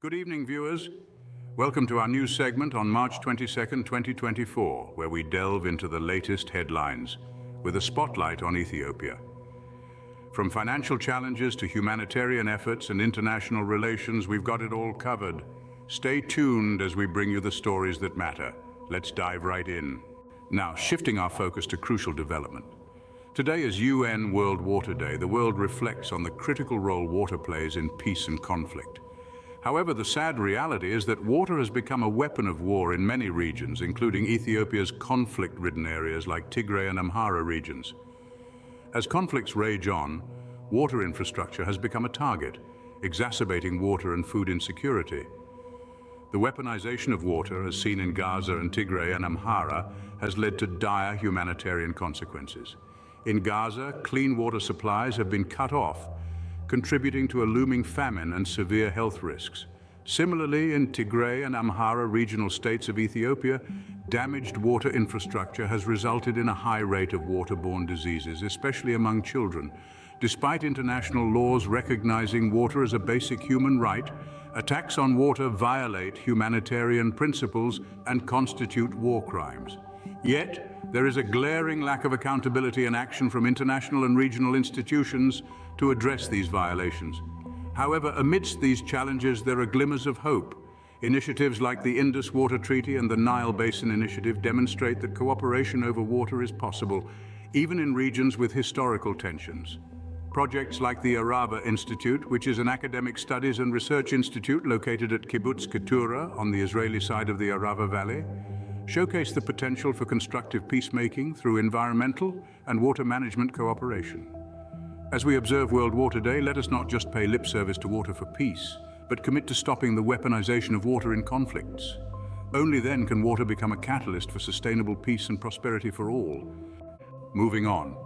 Good evening, viewers. Welcome to our news segment on March 22nd, 2024, where we delve into the latest headlines with a spotlight on Ethiopia. From financial challenges to humanitarian efforts and international relations, we've got it all covered. Stay tuned as we bring you the stories that matter. Let's dive right in. Now, shifting our focus to crucial development. Today is UN World Water Day. The world reflects on the critical role water plays in peace and conflict. However, the sad reality is that water has become a weapon of war in many regions, including Ethiopia's conflict-ridden areas like Tigray and Amhara regions. As conflicts rage on, water infrastructure has become a target, exacerbating water and food insecurity. The weaponization of water, as seen in Gaza and Tigray and Amhara, has led to dire humanitarian consequences. In Gaza, clean water supplies have been cut off, contributing to a looming famine and severe health risks. Similarly, in Tigray and Amhara regional states of Ethiopia, damaged water infrastructure has resulted in a high rate of waterborne diseases, especially among children. Despite international laws recognizing water as a basic human right, attacks on water violate humanitarian principles and constitute war crimes. Yet, there is a glaring lack of accountability and action from international and regional institutions to address these violations. However, amidst these challenges, there are glimmers of hope. Initiatives like the Indus Water Treaty and the Nile Basin Initiative demonstrate that cooperation over water is possible, even in regions with historical tensions. Projects like the Arava Institute, which is an academic studies and research institute located at Kibbutz Keturah on the Israeli side of the Arava Valley, showcase the potential for constructive peacemaking through environmental and water management cooperation. As we observe World Water Day, let us not just pay lip service to water for peace, but commit to stopping the weaponization of water in conflicts. Only then can water become a catalyst for sustainable peace and prosperity for all. Moving on,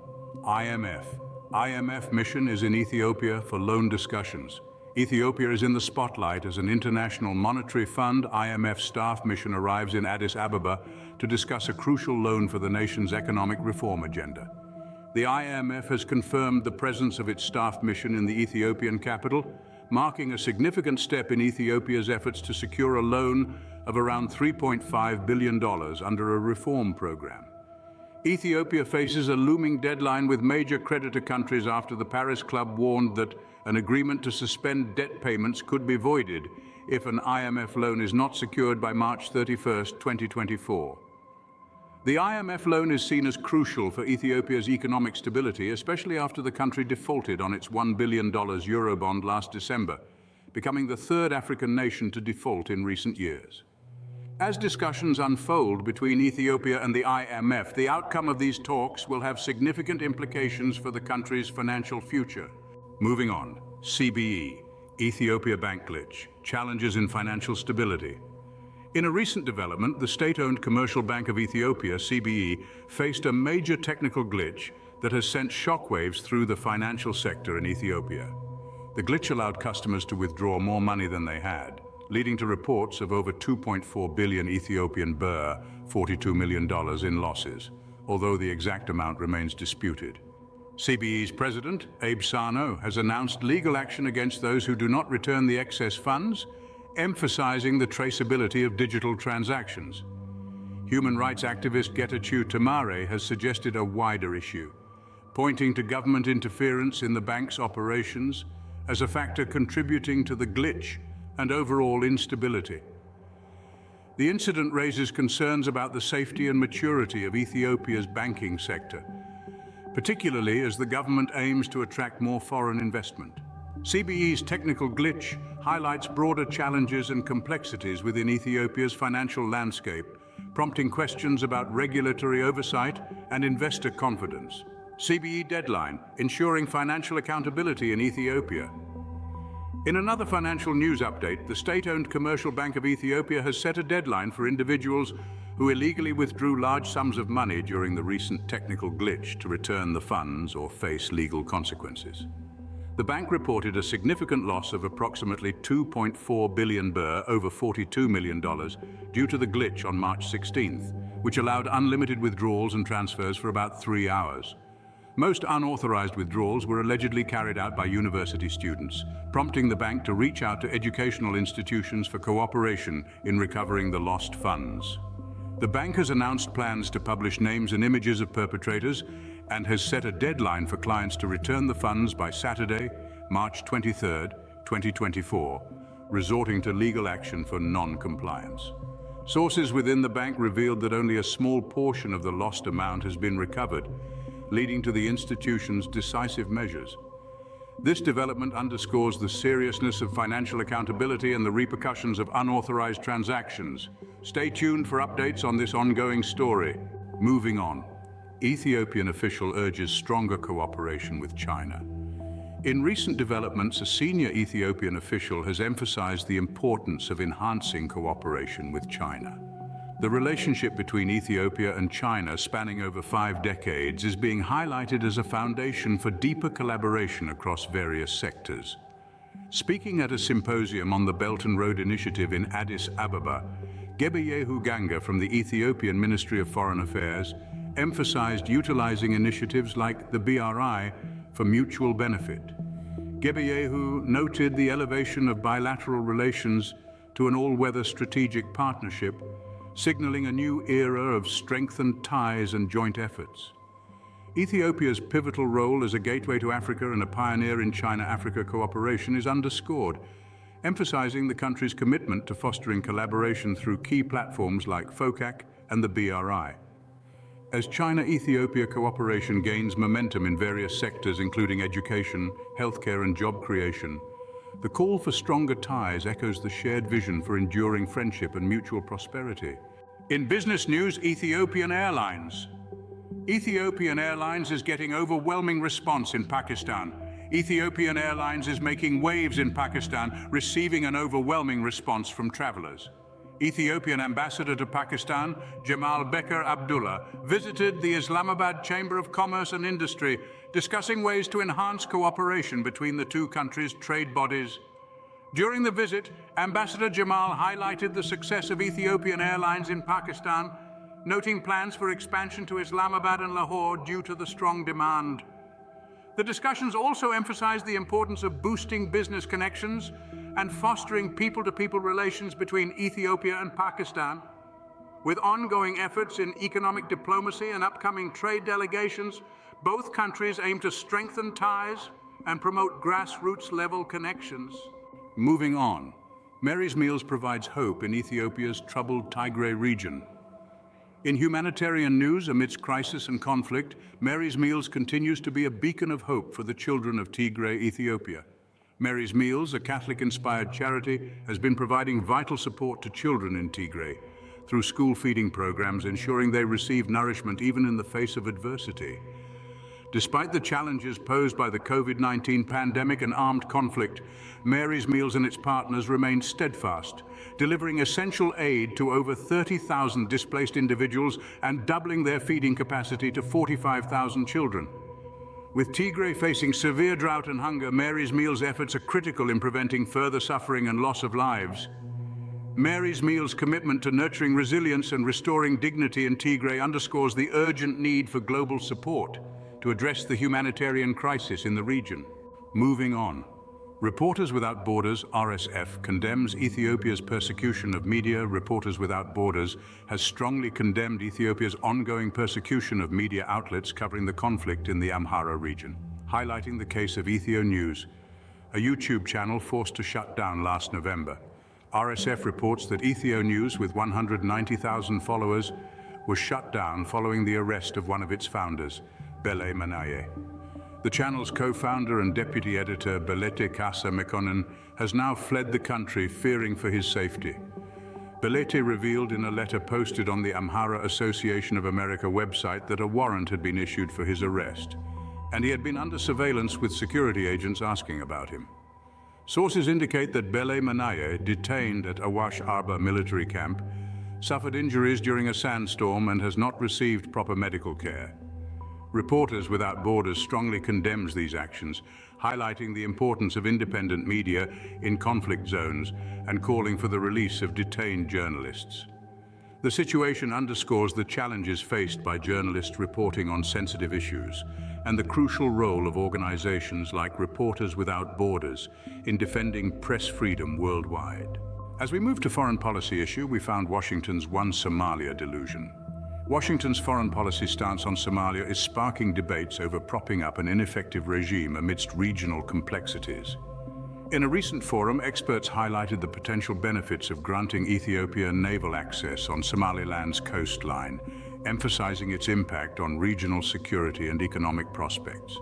IMF. IMF mission is in Ethiopia for loan discussions. Ethiopia is in the spotlight as an International Monetary Fund IMF staff mission arrives in Addis Ababa to discuss a crucial loan for the nation's economic reform agenda. The IMF has confirmed the presence of its staff mission in the Ethiopian capital, marking a significant step in Ethiopia's efforts to secure a loan of around $3.5 billion under a reform program. Ethiopia faces a looming deadline with major creditor countries after the Paris Club warned that an agreement to suspend debt payments could be voided if an IMF loan is not secured by March 31, 2024. The IMF loan is seen as crucial for Ethiopia's economic stability, especially after the country defaulted on its $1 billion Eurobond last December, becoming the third African nation to default in recent years. As discussions unfold between Ethiopia and the IMF, the outcome of these talks will have significant implications for the country's financial future. Moving on, CBE, Ethiopia Bank Glitch, challenges in financial stability. In a recent development, the state-owned Commercial Bank of Ethiopia, CBE, faced a major technical glitch that has sent shockwaves through the financial sector in Ethiopia. The glitch allowed customers to withdraw more money than they had, leading to reports of over 2.4 billion Ethiopian birr, $42 million in losses, although the exact amount remains disputed. CBE's president, Abe Sano, has announced legal action against those who do not return the excess funds, emphasizing the traceability of digital transactions. Human rights activist Getachew Tamare has suggested a wider issue, pointing to government interference in the bank's operations as a factor contributing to the glitch and overall instability. The incident raises concerns about the safety and maturity of Ethiopia's banking sector, particularly as the government aims to attract more foreign investment. CBE's technical glitch highlights broader challenges and complexities within Ethiopia's financial landscape, prompting questions about regulatory oversight and investor confidence. CBE deadline, ensuring financial accountability in Ethiopia. In another financial news update, the state-owned Commercial Bank of Ethiopia has set a deadline for individuals who illegally withdrew large sums of money during the recent technical glitch to return the funds or face legal consequences. The bank reported a significant loss of approximately 2.4 billion birr, over $42 million, due to the glitch on March 16th, which allowed unlimited withdrawals and transfers for about 3 hours. Most unauthorized withdrawals were allegedly carried out by university students, prompting the bank to reach out to educational institutions for cooperation in recovering the lost funds. The bank has announced plans to publish names and images of perpetrators and has set a deadline for clients to return the funds by Saturday, March 23, 2024, resorting to legal action for non-compliance. Sources within the bank revealed that only a small portion of the lost amount has been recovered, leading to the institution's decisive measures. This development underscores the seriousness of financial accountability and the repercussions of unauthorized transactions. Stay tuned for updates on this ongoing story. Moving on, Ethiopian official urges stronger cooperation with China. In recent developments, a senior Ethiopian official has emphasized the importance of enhancing cooperation with China. The relationship between Ethiopia and China, spanning over 5 decades, is being highlighted as a foundation for deeper collaboration across various sectors. Speaking at a symposium on the Belt and Road Initiative in Addis Ababa, Gebeyehu Ganga from the Ethiopian Ministry of Foreign Affairs emphasized utilizing initiatives like the BRI for mutual benefit. Gebeyehu noted the elevation of bilateral relations to an all-weather strategic partnership, signaling a new era of strengthened ties and joint efforts. Ethiopia's pivotal role as a gateway to Africa and a pioneer in China-Africa cooperation is underscored, emphasizing the country's commitment to fostering collaboration through key platforms like FOCAC and the BRI. As China-Ethiopia cooperation gains momentum in various sectors including education, healthcare and job creation, the call for stronger ties echoes the shared vision for enduring friendship and mutual prosperity. In business news, Ethiopian Airlines. Ethiopian Airlines is getting overwhelming response in Pakistan. Ethiopian Airlines is making waves in Pakistan, receiving an overwhelming response from travelers. Ethiopian ambassador to Pakistan, Jamal Bekir Abdullah, visited the Islamabad Chamber of Commerce and Industry, discussing ways to enhance cooperation between the two countries' trade bodies. During the visit, Ambassador Jamal highlighted the success of Ethiopian Airlines in Pakistan, noting plans for expansion to Islamabad and Lahore due to the strong demand. The discussions also emphasized the importance of boosting business connections and fostering people-to-people relations between Ethiopia and Pakistan. With ongoing efforts in economic diplomacy and upcoming trade delegations, both countries aim to strengthen ties and promote grassroots-level connections. Moving on, Mary's Meals provides hope in Ethiopia's troubled Tigray region. In humanitarian news, amidst crisis and conflict, Mary's Meals continues to be a beacon of hope for the children of Tigray, Ethiopia. Mary's Meals, a Catholic-inspired charity, has been providing vital support to children in Tigray through school feeding programs, ensuring they receive nourishment even in the face of adversity. Despite the challenges posed by the COVID-19 pandemic and armed conflict, Mary's Meals and its partners remain steadfast, delivering essential aid to over 30,000 displaced individuals and doubling their feeding capacity to 45,000 children. With Tigray facing severe drought and hunger, Mary's Meals' efforts are critical in preventing further suffering and loss of lives. Mary's Meals' commitment to nurturing resilience and restoring dignity in Tigray underscores the urgent need for global support to address the humanitarian crisis in the region. Moving on, Reporters Without Borders, RSF, condemns Ethiopia's persecution of media. Reporters Without Borders has strongly condemned Ethiopia's ongoing persecution of media outlets covering the conflict in the Amhara region, highlighting the case of Ethio News, a YouTube channel forced to shut down last November. RSF reports that Ethio News, with 190,000 followers, was shut down following the arrest of one of its founders, Bele Manaye. The channel's co-founder and deputy editor, Belete Kasa Mekonnen, has now fled the country, fearing for his safety. Belete revealed in a letter posted on the Amhara Association of America website that a warrant had been issued for his arrest, and he had been under surveillance with security agents asking about him. Sources indicate that Bele Manaye, detained at Awash Arba military camp, suffered injuries during a sandstorm and has not received proper medical care. Reporters Without Borders strongly condemns these actions, highlighting the importance of independent media in conflict zones and calling for the release of detained journalists. The situation underscores the challenges faced by journalists reporting on sensitive issues and the crucial role of organizations like Reporters Without Borders in defending press freedom worldwide. As we move to foreign policy issue, we found Washington's One Somalia delusion. Washington's foreign policy stance on Somalia is sparking debates over propping up an ineffective regime amidst regional complexities. In a recent forum, experts highlighted the potential benefits of granting Ethiopia naval access on Somaliland's coastline, emphasizing its impact on regional security and economic prospects.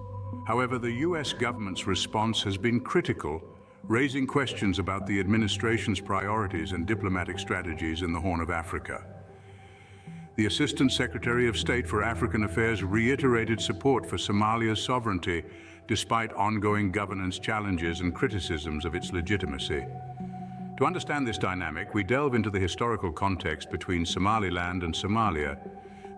However, the US government's response has been critical, raising questions about the administration's priorities and diplomatic strategies in the Horn of Africa. The Assistant Secretary of State for African Affairs reiterated support for Somalia's sovereignty, despite ongoing governance challenges and criticisms of its legitimacy. To understand this dynamic, we delve into the historical context between Somaliland and Somalia,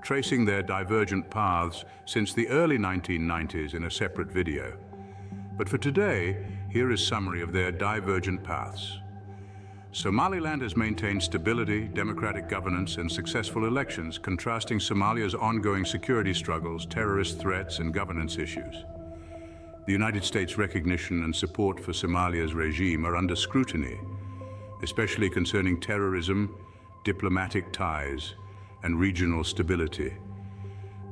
tracing their divergent paths since the early 1990s in a separate video. But for today, here is a summary of their divergent paths. Somaliland has maintained stability, democratic governance, and successful elections, contrasting Somalia's ongoing security struggles, terrorist threats, and governance issues. The United States' recognition and support for Somalia's regime are under scrutiny, especially concerning terrorism, diplomatic ties, and regional stability.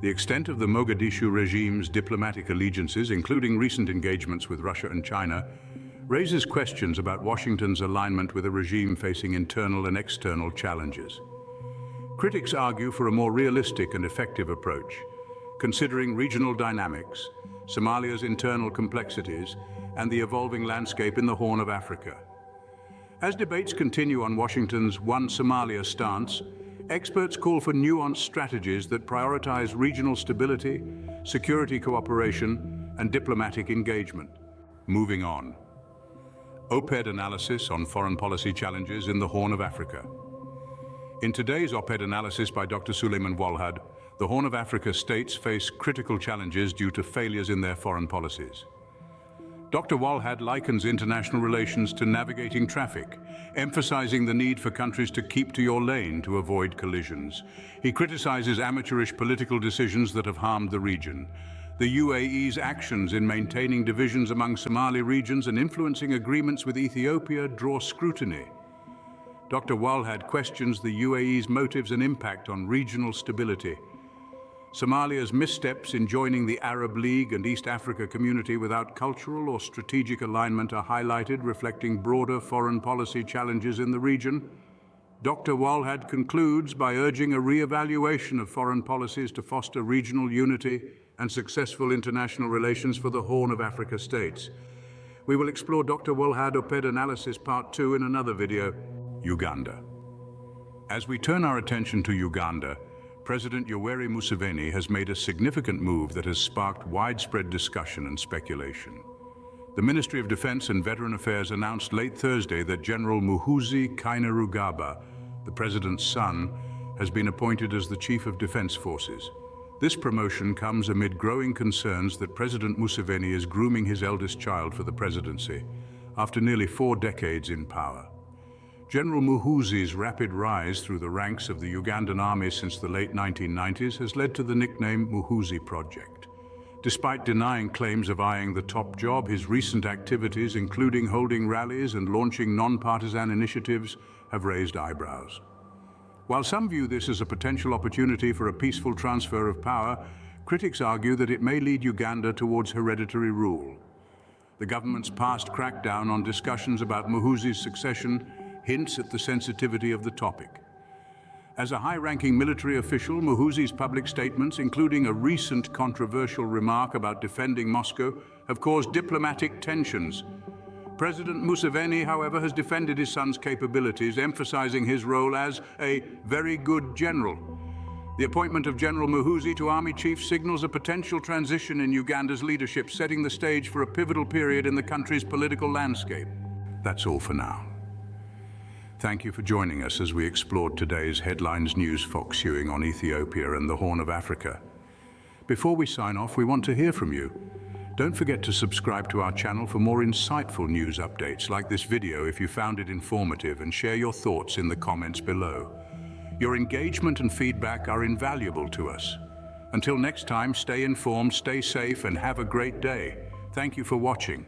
The extent of the Mogadishu regime's diplomatic allegiances, including recent engagements with Russia and China, raises questions about Washington's alignment with a regime facing internal and external challenges. Critics argue for a more realistic and effective approach, considering regional dynamics, Somalia's internal complexities, and the evolving landscape in the Horn of Africa. As debates continue on Washington's One Somalia stance, experts call for nuanced strategies that prioritize regional stability, security cooperation, and diplomatic engagement. Moving on. Op-ed analysis on foreign policy challenges in the Horn of Africa. In today's op-ed analysis by Dr. Suleiman Walhad, the Horn of Africa states face critical challenges due to failures in their foreign policies. Dr. Walhad likens international relations to navigating traffic, emphasizing the need for countries to keep to your lane to avoid collisions. He criticizes amateurish political decisions that have harmed the region. The UAE's actions in maintaining divisions among Somali regions and influencing agreements with Ethiopia draw scrutiny. Dr. Walhad questions the UAE's motives and impact on regional stability. Somalia's missteps in joining the Arab League and East Africa community without cultural or strategic alignment are highlighted, reflecting broader foreign policy challenges in the region. Dr. Walhad concludes by urging a re-evaluation of foreign policies to foster regional unity and successful international relations for the Horn of Africa states. We will explore Dr. Walhad op-ed analysis part 2 in another video. Uganda. As we turn our attention to Uganda, President Yoweri Museveni has made a significant move that has sparked widespread discussion and speculation. The Ministry of Defense and Veteran Affairs announced late Thursday that General Muhoozi Kainerugaba, the president's son, has been appointed as the Chief of Defense Forces. This promotion comes amid growing concerns that President Museveni is grooming his eldest child for the presidency, after nearly 4 decades in power. General Muhoozi's rapid rise through the ranks of the Ugandan army since the late 1990s has led to the nickname Muhoozi Project. Despite denying claims of eyeing the top job, his recent activities, including holding rallies and launching non-partisan initiatives, have raised eyebrows. While some view this as a potential opportunity for a peaceful transfer of power, critics argue that it may lead Uganda towards hereditary rule. The government's past crackdown on discussions about Muhoozi's succession hints at the sensitivity of the topic. As a high-ranking military official, Muhoozi's public statements, including a recent controversial remark about defending Moscow, have caused diplomatic tensions. President Museveni, however, has defended his son's capabilities, emphasizing his role as a very good general. The appointment of General Muhoozi to Army Chief signals a potential transition in Uganda's leadership, setting the stage for a pivotal period in the country's political landscape. That's all for now. Thank you for joining us as we explored today's headlines news focusing on Ethiopia and the Horn of Africa. Before we sign off, we want to hear from you. Don't forget to subscribe to our channel for more insightful news updates like this video if you found it informative, and share your thoughts in the comments below. Your engagement and feedback are invaluable to us. Until next time, stay informed, stay safe, and have a great day. Thank you for watching.